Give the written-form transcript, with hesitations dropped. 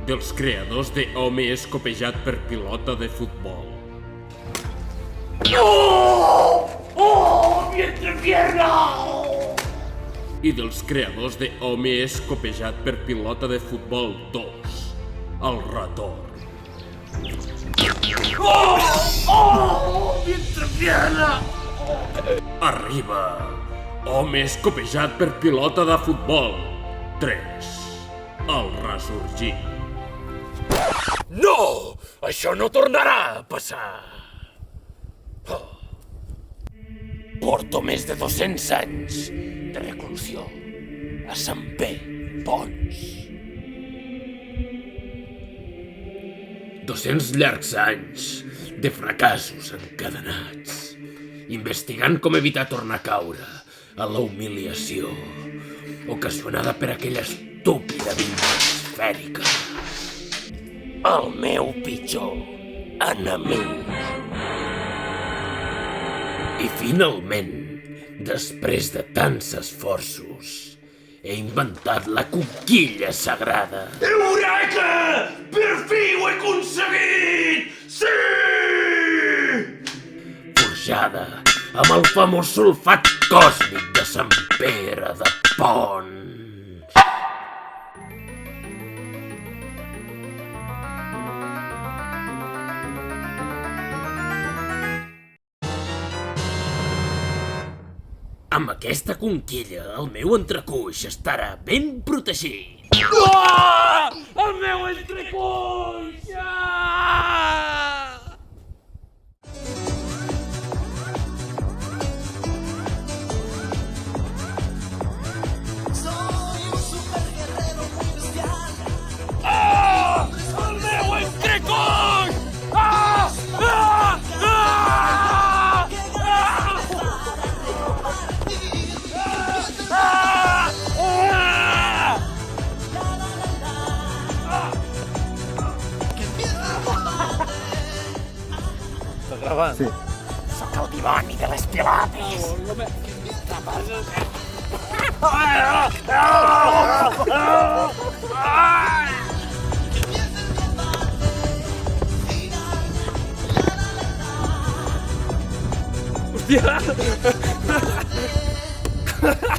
dels creadors de Home és copejat per pilota de futbol. ¡Oh! ¡Mi entrepierna! I dels creadors de Home és copejat per pilota de futbol 2, el retorn. ¡Oh! ¡Oh! ¡Mi entrepierna! Arriba, Home és copejat per pilota de futbol 3, el ressorgir. ¡No! ¡Això no tornarà a passar! Porto més de 200 anys de reclusió a Sant Pere Pons. 200 llargs anys de fracassos encadenats, investigant com evitar tornar a caure a la humiliació ocasionada per aquella estúpida vida esfèrica. El meu pitjor enemic. I finalment, després de tants esforços, he inventat la conquilla sagrada. Eureka! Per fi ho he aconseguit! Sí! Forjada amb el famós sulfat còsmic de Sant Pere de Pons. Amb aquesta conquilla, el meu entrecuix estarà ben protegit. Ah! El meu entrecuix! Ah! Soy un super guerrero muy bestial. Ah! El meu entrecuix! Ah! Ah! Ah! Sóc el dimoni de les pilotes! Hòstia!